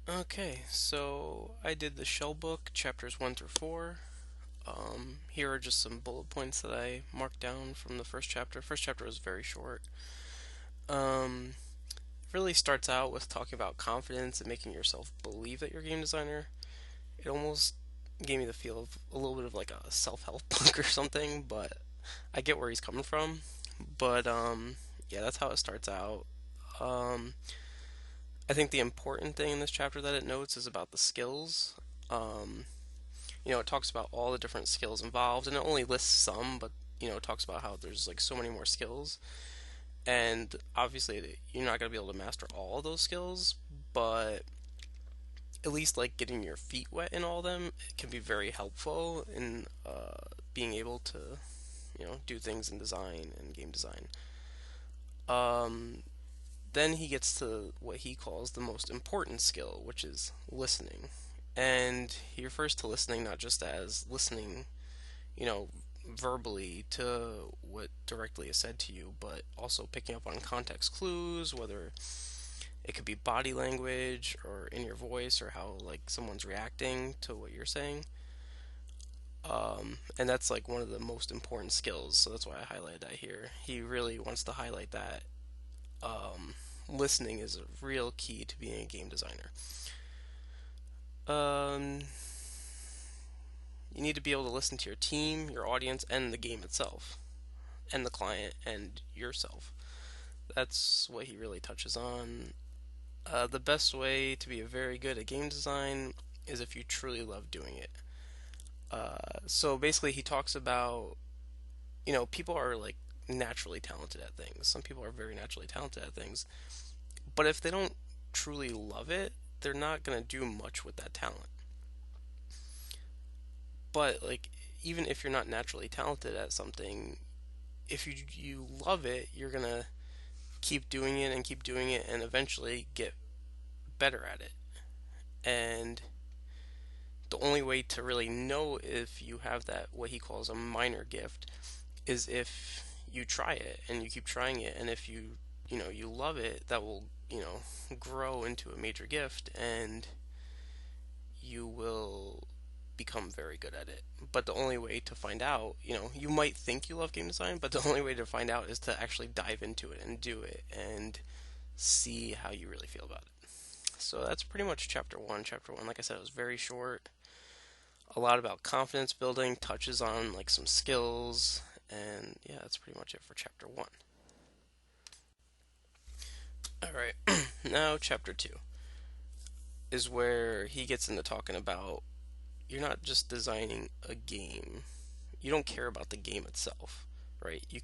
Okay, so I did the Shell book, chapters 1 through 4. Here are just some bullet points that I marked down from the first chapter. First chapter was very short. Um, really starts out with talking about confidence and making yourself believe that you're a game designer. It almost gave me the feel of a little bit of like a self-help book or something, but I get where he's coming from. But yeah, that's how it starts out. Um, I think the important thing in this chapter that it notes is about the skills. Um, it talks about all the different skills involved, and it only lists some, but it talks about how there's like so many more skills, and obviously you're not going to be able to master all of those skills, but at least like getting your feet wet in all of them can be very helpful in being able to do things in design and game design. Um, then he gets to what he calls the most important skill, which is listening. And he refers to listening not just as listening, you know, verbally to what directly is said to you, but also picking up on context clues, whether it could be body language or in your voice or how like someone's reacting to what you're saying. And that's like one of the most important skills, so that's why I highlighted that here. He really wants to highlight that listening is a real key to being a game designer. Um, you need to be able to listen to your team, your audience, and the game itself, and the client, and yourself. That's what he really touches on. The best way to be very good at game design is if you truly love doing it. So basically, he talks about, people are like naturally talented at things. Some people are very naturally talented at things. But if they don't truly love it, they're not going to do much with that talent. But like even if you're not naturally talented at something, if you love it, you're going to keep doing it and eventually get better at it. And the only way to really know if you have that what he calls a minor gift is if you try it and you keep trying it, and if you love it, that will grow into a major gift, and you will become very good at it. But the only way to find out, you might think you love game design, but the only way to find out is to actually dive into it and do it and see how you really feel about it. So that's pretty much chapter one. Chapter one, like I said, it was very short. A lot about confidence building, touches on like some skills, and yeah, that's pretty much it for chapter one. All right, now chapter two is where he gets into talking about you're not just designing a game. You don't care about the game itself, right? You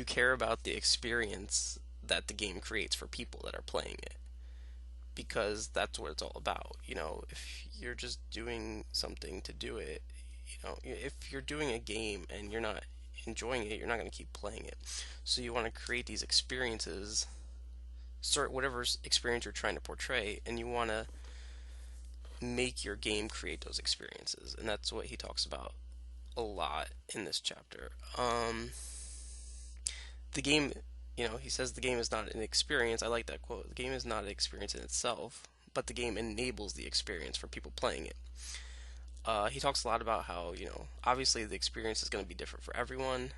care about the experience that the game creates for people that are playing it, because that's what it's all about. If you're just doing something to do it, if you're doing a game and you're not enjoying it, you're not going to keep playing it. So you want to create these experiences, sort whatever experience you're trying to portray, and you want to make your game create those experiences. And that's what he talks about a lot in this chapter. The game, he says the game is not an experience. I like that quote. The game is not an experience in itself, but the game enables the experience for people playing it. He talks a lot about how, obviously the experience is going to be different for everyone,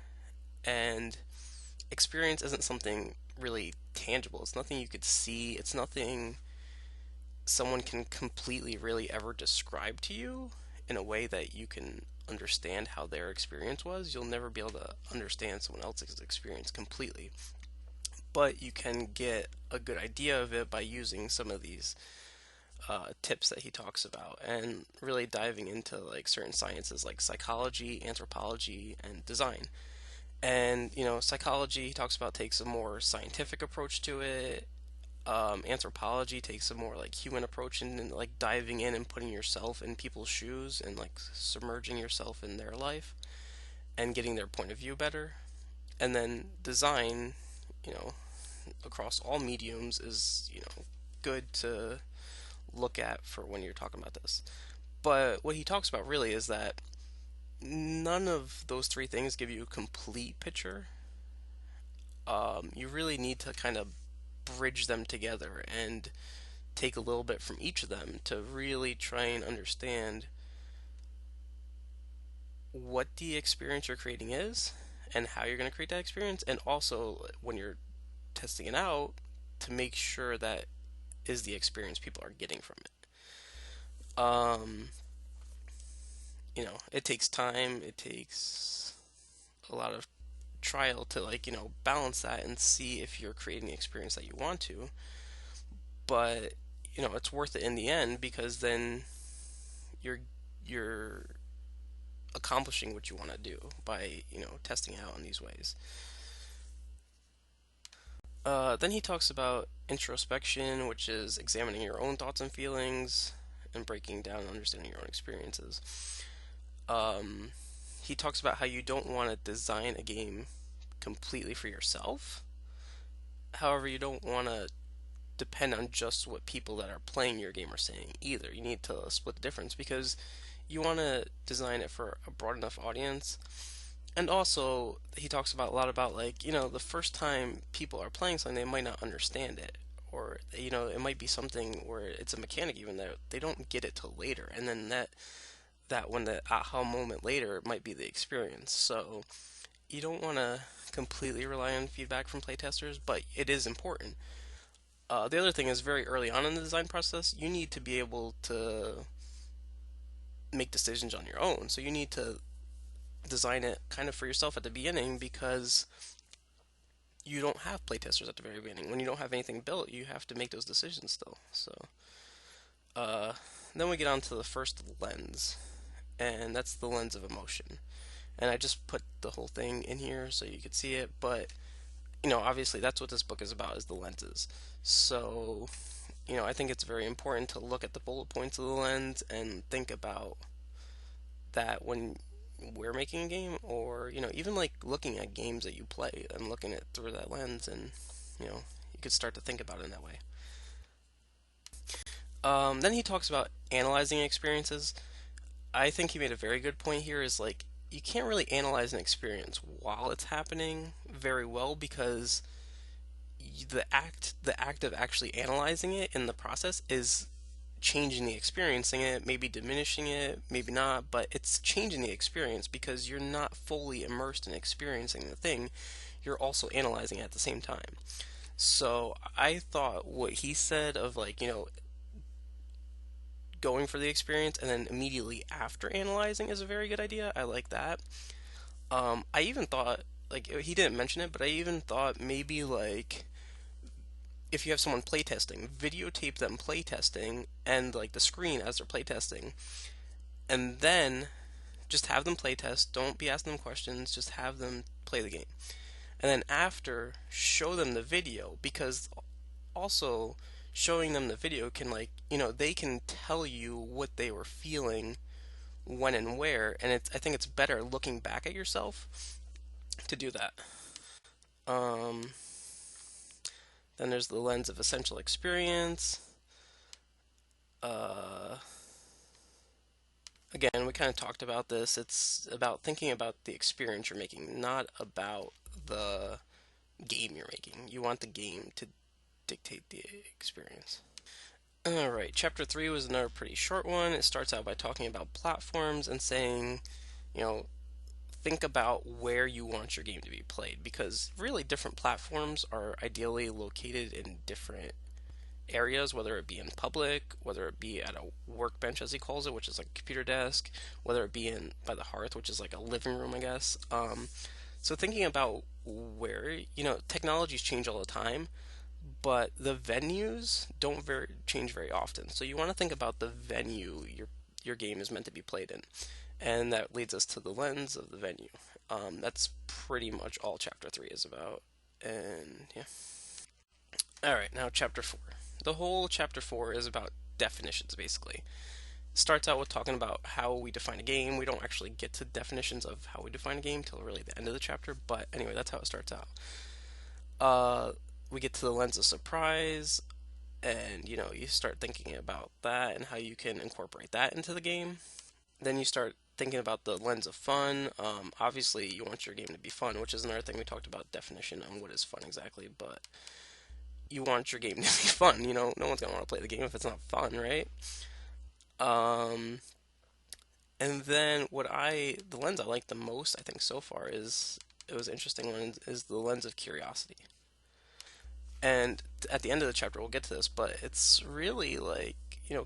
and experience isn't something really tangible. It's nothing you could see. It's nothing someone can completely really ever describe to you in a way that you can understand how their experience was. You'll never be able to understand someone else's experience completely, but you can get a good idea of it by using some of these tips that he talks about, and really diving into like certain sciences like psychology, anthropology, and design. And psychology, he talks about, takes a more scientific approach to it. Anthropology takes a more like human approach, and like diving in and putting yourself in people's shoes and like submerging yourself in their life and getting their point of view better. And then design, you know, across all mediums is, good to look at for when you're talking about this. But what he talks about really is that none of those three things give you a complete picture. You really need to kind of bridge them together and take a little bit from each of them to really try and understand what the experience you're creating is and how you're going to create that experience, and also when you're testing it out to make sure that is the experience people are getting from it. Um, it takes time, it takes a lot of trial to balance that and see if you're creating the experience that you want to. But it's worth it in the end because then you're accomplishing what you want to do by testing it out in these ways. Then he talks about introspection, which is examining your own thoughts and feelings and breaking down and understanding your own experiences. Um, he talks about how you don't want to design a game completely for yourself. However, you don't want to depend on just what people that are playing your game are saying either. You need to split the difference because you want to design it for a broad enough audience. And also, he talks about a lot about the first time people are playing something, they might not understand it. Or, it might be something where it's a mechanic even that they don't get it till later. And then that when the aha moment later might be the experience. So you don't want to completely rely on feedback from playtesters, but it is important. The other thing is very early on in the design process, you need to be able to make decisions on your own. So you need to design it kind of for yourself at the beginning because you don't have playtesters at the very beginning. When you don't have anything built, you have to make those decisions still. So uh, then we get on to the first lens, and that's the lens of emotion. And I just put the whole thing in here so you could see it, but obviously that's what this book is about, is the lenses. So I think it's very important to look at the bullet points of the lens and think about that when we're making a game, or even like looking at games that you play and looking at through that lens, and you could start to think about it in that way. Then he talks about analyzing experiences. I think he made a very good point here. Is like you can't really analyze an experience while it's happening very well because the act of actually analyzing it in the process is changing the experiencing it, maybe diminishing it, maybe not, but it's changing the experience because you're not fully immersed in experiencing the thing. You're also analyzing it at the same time. So I thought what he said of going for the experience and then immediately after analyzing is a very good idea. I like that. I even thought, he didn't mention it, but I even thought maybe if you have someone playtesting, videotape them playtesting and the screen as they're playtesting, and then just have them playtest. Don't be asking them questions. Just have them play the game, and then after show them the video because also showing them the video can they can tell you what they were feeling when and where, and I think it's better looking back at yourself to do that. Um, then there's the lens of essential experience. Uh, Again, we kind of talked about this. It's about thinking about the experience you're making, not about the game you're making. You want the game to dictate the experience. Alright, chapter 3 was another pretty short one. It starts out by talking about platforms and saying, you know, think about where you want your game to be played because really different platforms are ideally located in different areas, whether it be in public, whether it be at a workbench as he calls it, which is like a computer desk, whether it be in by the hearth, which is like a living room, I guess. So thinking about where, technologies change all the time, but the venues don't change very often. So you want to think about the venue your game is meant to be played in, and that leads us to the lens of the venue. That's pretty much all chapter 3 is about, and yeah. All right, now chapter 4. The whole chapter 4 is about definitions, basically. Starts out with talking about how we define a game. We don't actually get to definitions of how we define a game till really the end of the chapter, but anyway, that's how it starts out. We get to the lens of surprise, and you start thinking about that and how you can incorporate that into the game. Then you start thinking about the lens of fun. Obviously, you want your game to be fun, which is another thing we talked about definition on what is fun exactly, but you want your game to be fun. No one's gonna want to play the game if it's not fun, right? Um, and then the lens I like the most, I think so far is it was an interesting lens is the lens of curiosity. And at the end of the chapter, we'll get to this, but it's really like,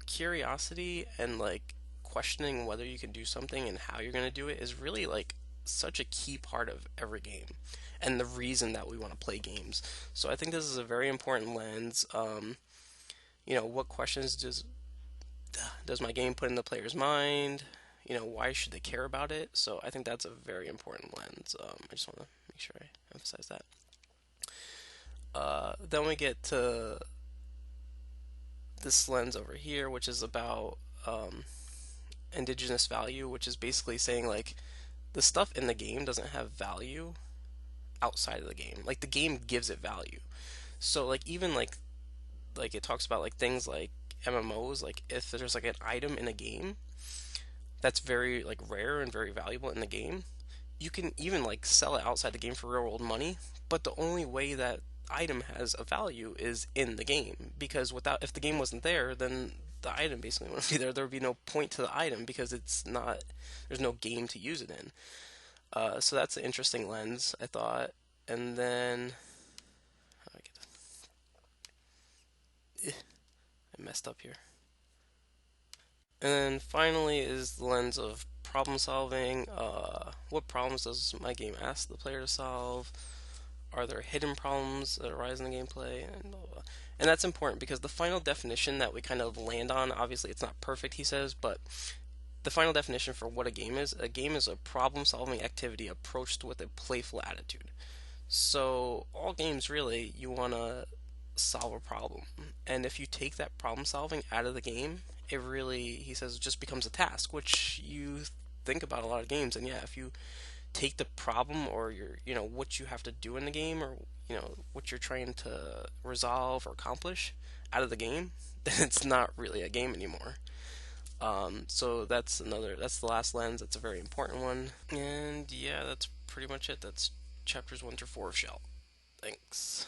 curiosity and like questioning whether you can do something and how you're going to do it is really like such a key part of every game and the reason that we want to play games. So I think this is a very important lens. What questions does my game put in the player's mind? Why should they care about it? So I think that's a very important lens. I just want to make sure I emphasize that. Then we get to this lens over here, which is about indigenous value, which is basically saying like the stuff in the game doesn't have value outside of the game. Like the game gives it value. So like even like it talks about like things like MMOs, like if there's like an item in a game that's very like rare and very valuable in the game, you can even like sell it outside the game for real world money, but the only way that item has a value is in the game because without if the game wasn't there, then the item basically wouldn't be there. There would be no point to the item because there's no game to use it in. So that's an interesting lens, I thought. And then I messed up here. And then finally is the lens of problem solving. What problems does my game ask the player to solve? Are there hidden problems that arise in the gameplay? And blah, blah, blah. And that's important because the final definition that we kind of land on, obviously it's not perfect, he says, but the final definition for what a game is a problem solving activity approached with a playful attitude. So, all games really, you want to solve a problem. And if you take that problem solving out of the game, it really, he says, just becomes a task, which you think about a lot of games. And yeah, if you take the problem or what you have to do in the game or what you're trying to resolve or accomplish out of the game, then it's not really a game anymore. So that's the last lens. That's a very important one. And yeah, that's pretty much it. That's chapters 1 through 4 of Schell. Thanks.